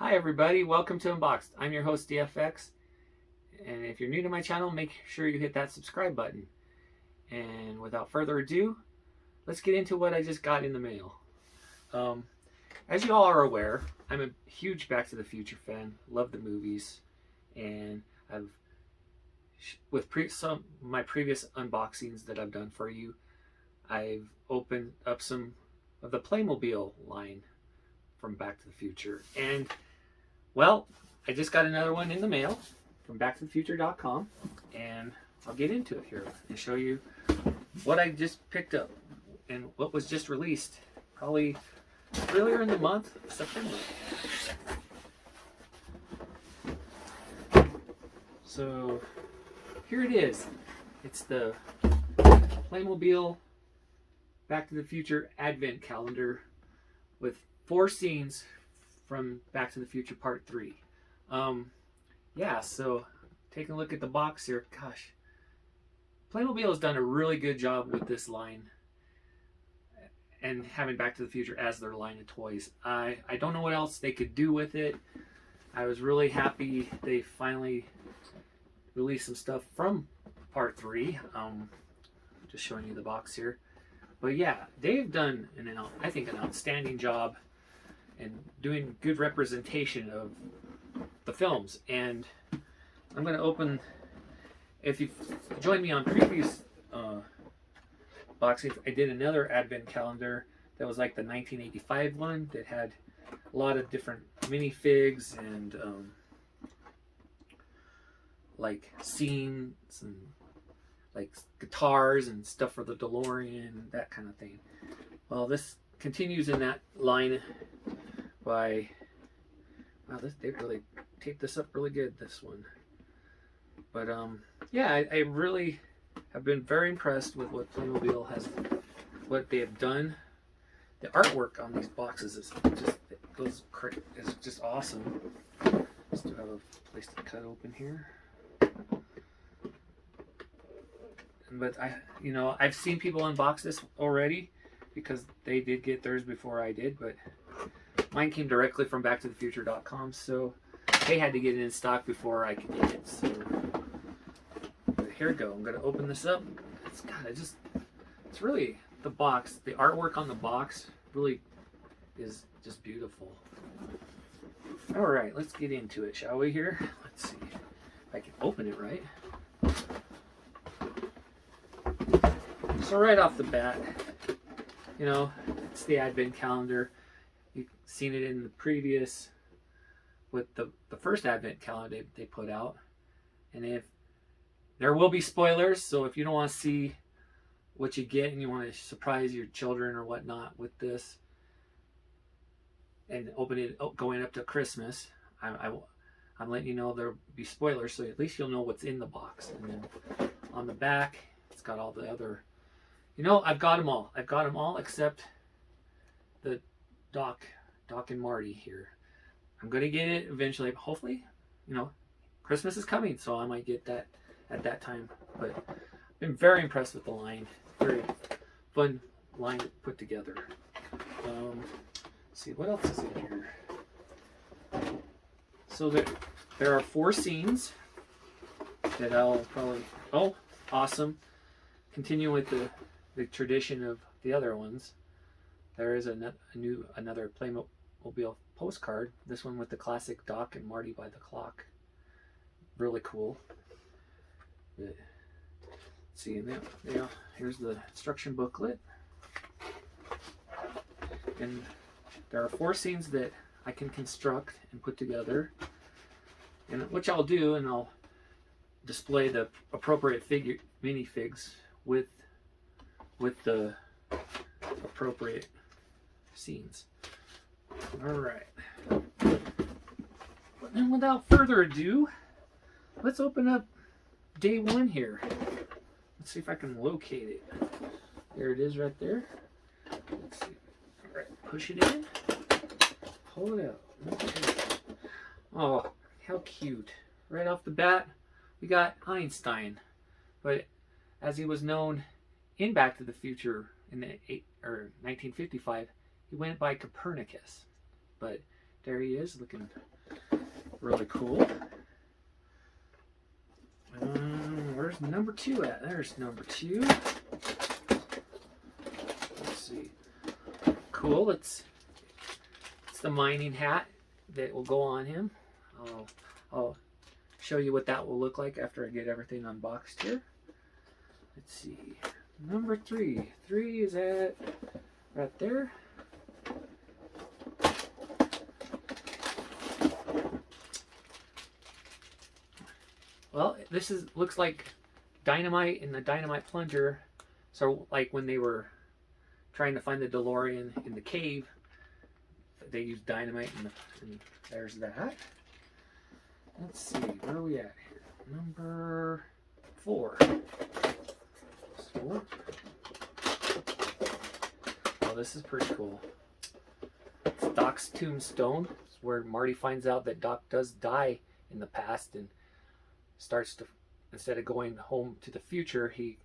Hi everybody, welcome to Unboxed. I'm your host DFX, and if you're new to my channel, make sure you hit that subscribe button. And without further ado, let's get into what I just got in the mail. As you all are aware, I'm a huge Back to the Future fan, love the movies, and with some of my previous unboxings that I've done for you, I've opened up some of the Playmobil line from Back to the Future, and well, I just got another one in the mail from backtothefuture.com, and I'll get into it here and show you what I just picked up and what was just released probably earlier in the month, September. So here it is. It's the Playmobil Back to the Future Advent Calendar with 4 scenes from Back to the Future Part 3. Yeah, so taking a look at the box here, gosh, Playmobil has done a really good job with this line and having Back to the Future as their line of toys. I don't know what else they could do with it. I was really happy they finally released some stuff from Part 3. Just showing you the box here. But yeah, they've done, I think, an outstanding job and doing good representation of the films. And I'm going to open, if you've joined me on previous boxing, I did another advent calendar that was like the 1985 one that had a lot of different minifigs and like scenes and like guitars and stuff for the DeLorean, that kind of thing. Well, this continues in that line by, wow, they really taped this up really good, this one. But yeah, I really have been very impressed with what Playmobil what they have done. The artwork on these boxes is just awesome. Just to have a place to cut open here. But I've seen people unbox this already because they did get theirs before I did, but mine came directly from backtothefuture.com, so they had to get it in stock before I could get it. So but here we go. I'm gonna open this up. It's really, the box, the artwork on the box really is just beautiful. All right, let's get into it, shall we? Here, let's see if I can open it right. So right off the bat, it's the advent calendar. You've seen it in the previous, with the first advent calendar they put out. And if there will be spoilers, so if you don't want to see what you get and you want to surprise your children or whatnot with this and open it going up to Christmas, I'm letting you know there'll be spoilers, so at least you'll know what's in the box. And then on the back, it's got all the other, I've got them all. I've got them all except the Doc and Marty here. I'm going to get it eventually. Hopefully, Christmas is coming, so I might get that at that time. But I've been very impressed with the line. Very fun line to put together. Let's see, what else is in here? So there are 4 scenes that I'll probably, oh, awesome. Continue with the tradition of the other ones. There is another Playmobil postcard. This one with the classic Doc and Marty by the clock. Really cool. But, let's see, here's the instruction booklet. And there are 4 scenes that I can construct and put together, and which I'll do, and I'll display the appropriate minifigs with the appropriate scenes. All right. And without further ado, let's open up day 1 here. Let's see if I can locate it. There it is right there. Let's see. All right, push it in. Pull it out. Okay. Oh, how cute. Right off the bat, we got Einstein. But as he was known in Back to the Future in 1955, he went by Copernicus. But There he is, looking really cool. Where's number 2 at? There's number 2. Let's see. Cool. It's the mining hat that will go on him. I'll show you what that will look like after I get everything unboxed here. Let's see. Number 3. 3 is at right there. Well, this looks like dynamite and the dynamite plunger. So like when they were trying to find the DeLorean in the cave, they used dynamite, and there's that. Let's see, where are we at here? Number 4. So, oh, this is pretty cool. It's Doc's tombstone. It's where Marty finds out that Doc does die in the past and starts to, instead of going home to the future, he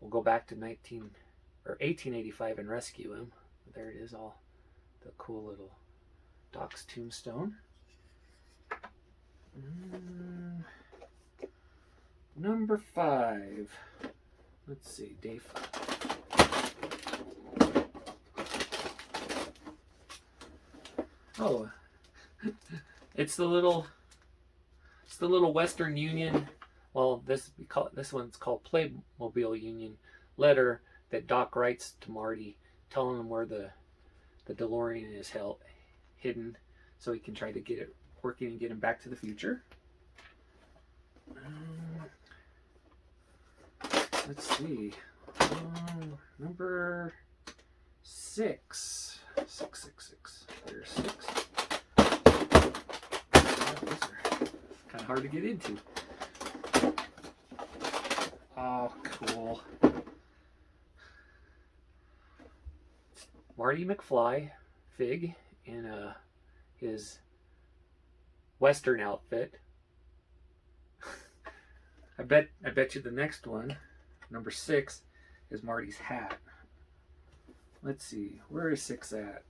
will go back to 1885 and rescue him. There it is, all the cool little Doc's tombstone. Number 5. Let's see, day 5. Oh, it's the little Western Union. Well, this one's called Playmobil Union letter that Doc writes to Marty, telling him where the DeLorean is hidden, so he can try to get it working and get him back to the future. Let's see. Number 6. 6. There's 6. These are kind of hard to get into. Oh, cool. Marty McFly, Fig, in his Western outfit. I bet you the next one, number 6, is Marty's hat. Let's see, where is 6 at?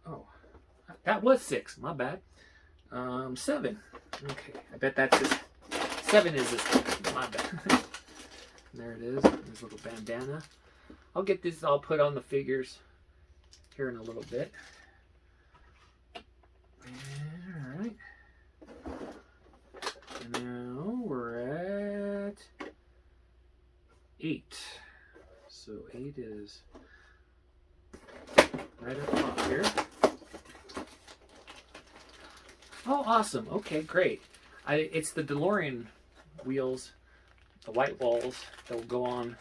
Oh, that was 6. My bad. 7. Okay, I bet that's his. 7 is his. My bad. There it is. His little bandana. I'll get this all put on the figures here in a little bit. All right. Now we're at 8. So 8 is right up top here. Oh, awesome. Okay, great. It's the DeLorean wheels, the white walls that will go on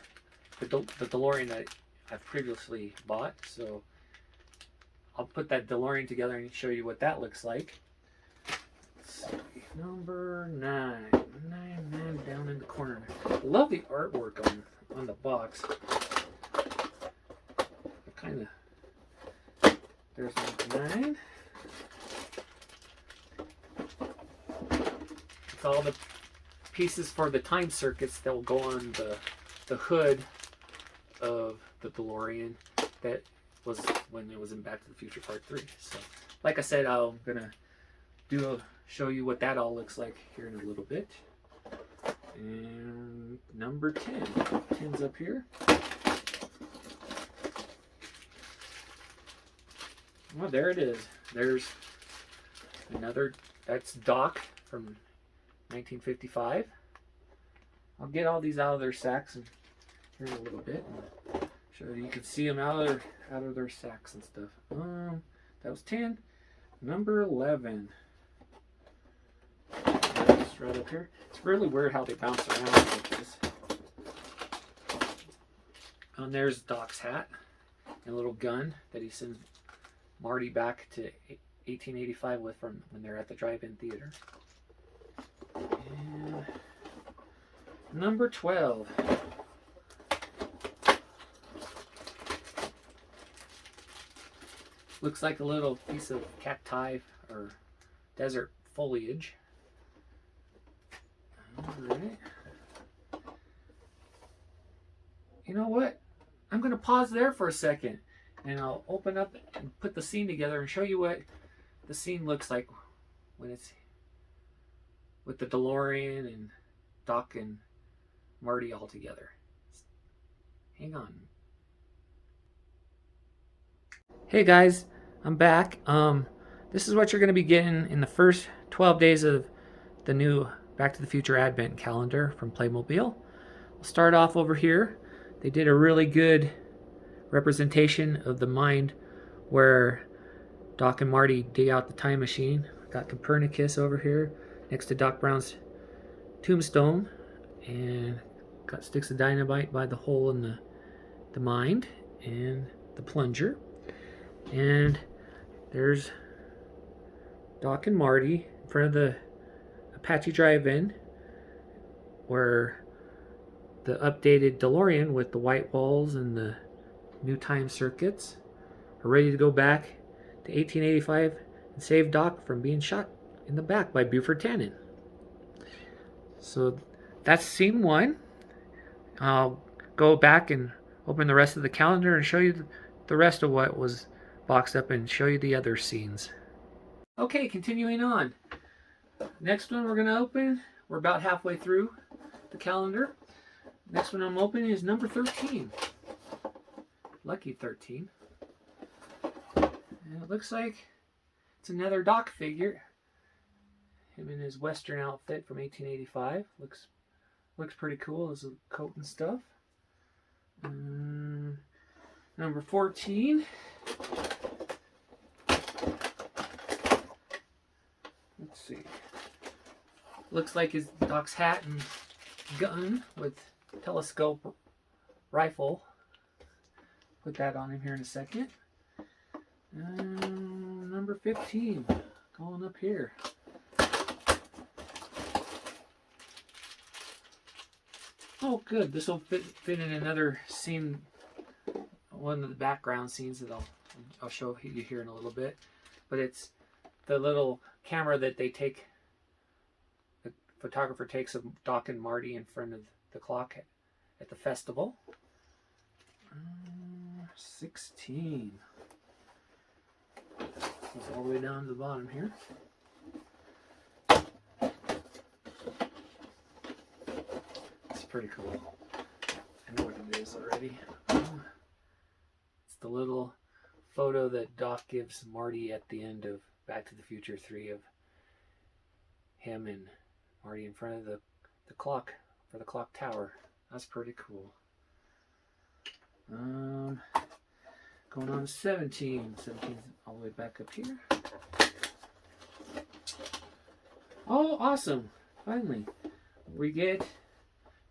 the DeLorean that I've previously bought. So I'll put that DeLorean together and show you what that looks like. Let's see. Number 9. 9 down in the corner. I love the artwork on the box. Kind of. There's number 9. It's all the pieces for the time circuits that will go on the hood of the DeLorean that was when it was in Back to the Future Part 3. So, like I said, I'm gonna show you what that all looks like here in a little bit. And number 10. 10's up here. Well, there it is. There's another. That's Doc from 1955. I'll get all these out of their sacks and here in a little bit and show you can see them out of their sacks and stuff. That was 10. Number 11. That's right up here. It's really weird how they bounce around like this. And there's Doc's hat and a little gun that he sends Marty back to 1885 with from when they're at the drive-in theater. And number 12. Looks like a little piece of cacti or desert foliage. Alright. You know what? I'm going to pause there for a second, and I'll open up and put the scene together and show you what the scene looks like when it's with the DeLorean and Doc and Marty all together. Hang on. Hey guys, I'm back. This is what you're going to be getting in the first 12 days of the new Back to the Future Advent calendar from Playmobil. We'll start off over here. They did a really good representation of the mind where Doc and Marty dig out the time machine. Got Copernicus over here next to Doc Brown's tombstone, and got sticks of dynamite by the hole in the mind and the plunger. And there's Doc and Marty in front of the Apache Drive-In, where the updated DeLorean with the white walls and the new time circuits are ready to go back to 1885 and save Doc from being shot in the back by Buford Tannen. So that's scene one. I'll go back and open the rest of the calendar and show you the rest of what was boxed up and show you the other scenes. Okay, continuing on. Next one we're going to open, we're about halfway through the calendar. Next one I'm opening is number 13. Lucky 13. And it looks like it's another Doc figure. Him in his Western outfit from 1885. Looks pretty cool, his coat and stuff. Number 14. Let's see. Looks like his Doc's hat and gun with telescope rifle. Put that on him here in a second. Number 15. Going up here. Oh, good. This will fit in another scene, one of the background scenes that I'll show you here in a little bit. But it's the little camera that they take, the photographer takes of Doc and Marty in front of the clock at the festival. 16. Goes all the way down to the bottom here. It's pretty cool. I know what it is already. It's the little photo that Doc gives Marty at the end of Back to the Future 3 of him and Marty in front of the clock for the clock tower. That's pretty cool. Going on to 17. 17's all the way back up here. Oh, awesome. Finally, we get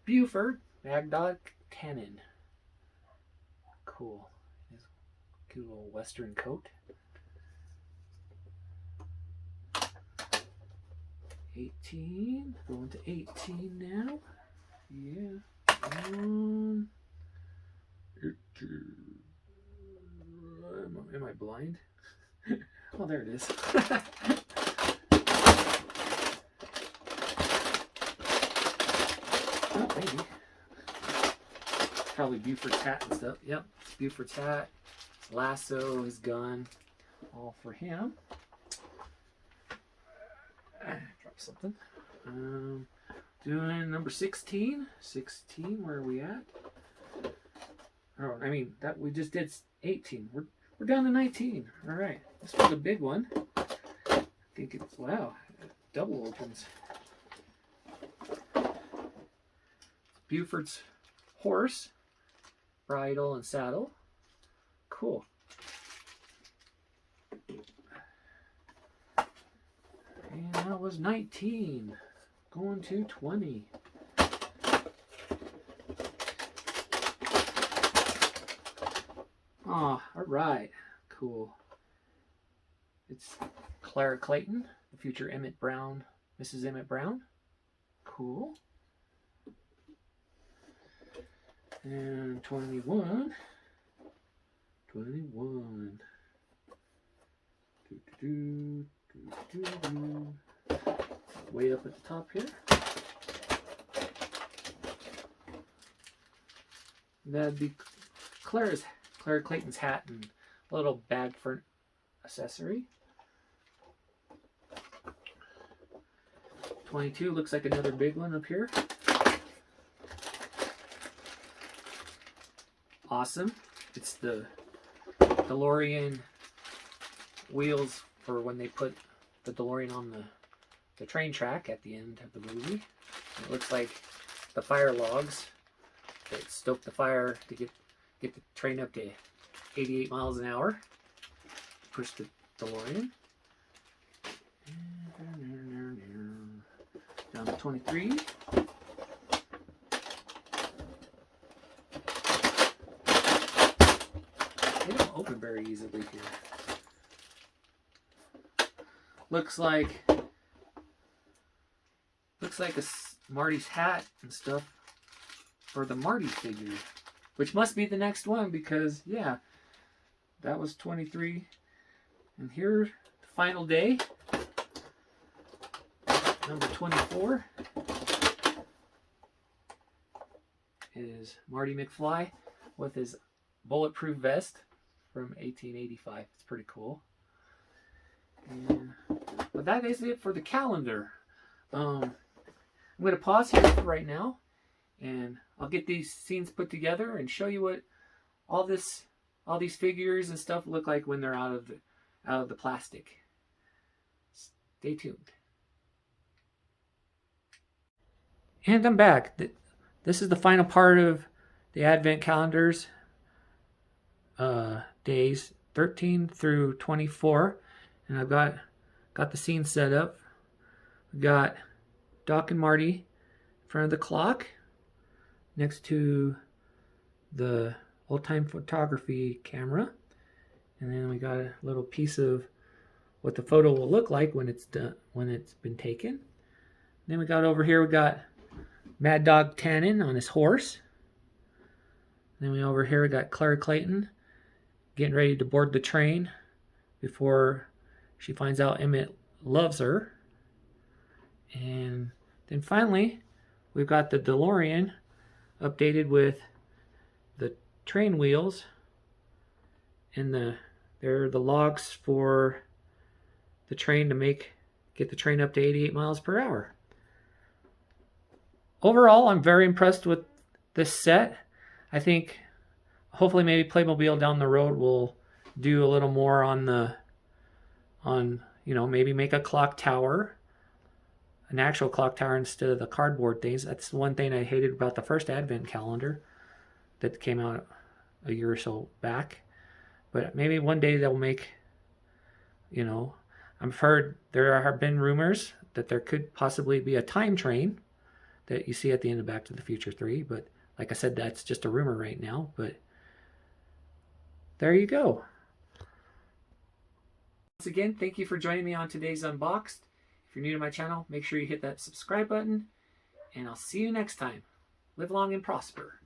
Buford Bagdad Tannen. Cool. His cute little Western coat. 18. Going to 18 now. Yeah. 18. Am I blind? Oh, there it is. Oh, maybe. Probably Buford's hat and stuff. Yep, it's Buford's hat, his lasso, his gun, all for him. Drop something. Doing number 16. 16, where are we at? Oh, I mean, that we just did 18. We're down to 19. All right, this was a big one. I think it's, wow, double opens. Buford's horse, bridle and saddle. Cool. And that was 19. Going to 20. Ah, all right. Cool. It's Clara Clayton, the future Emmett Brown, Mrs. Emmett Brown. Cool. And 21. 21. Way up at the top here. That'd be Clara Clayton's hat and a little bag for accessory. 22 looks like another big one up here. Awesome. It's the DeLorean wheels for when they put the DeLorean on the train track at the end of the movie. It looks like the fire logs that stoke the fire to get the train up to 88 miles an hour. Push the DeLorean. Down to 23. They don't open very easily here. Looks like Marty's hat and stuff for the Marty figure, which must be the next one because yeah, that was 23. And here, the final day, number 24 is Marty McFly with his bulletproof vest from 1885. It's pretty cool. But that is it for the calendar. I'm going to pause here for right now, and I'll get these scenes put together and show you what all these figures and stuff look like when they're out of the plastic. Stay tuned. And I'm back. This is the final part of the Advent calendars, days 13 through 24, and I've got the scene set up. We've got Doc and Marty in front of the clock next to the old-time photography camera, and then we got a little piece of what the photo will look like when it's done, when it's been taken. And then we got over here, we got Mad Dog Tannen on his horse. And then we over here we got Clara Clayton getting ready to board the train before she finds out Emmett loves her. And then finally, we've got the DeLorean updated with the train wheels, and they're the logs for the train to get the train up to 88 miles per hour. Overall, I'm very impressed with this set. I think hopefully maybe Playmobil down the road will do a little more on maybe make a clock tower, an actual clock tower instead of the cardboard things. That's one thing I hated about the first Advent calendar that came out a year or so back. But maybe one day they'll make, I've heard there have been rumors that there could possibly be a time train that you see at the end of Back to the Future 3. But like I said, that's just a rumor right now. But there you go. Once again, thank you for joining me on today's Unboxed. If you're new to my channel, make sure you hit that subscribe button, and I'll see you next time. Live long and prosper.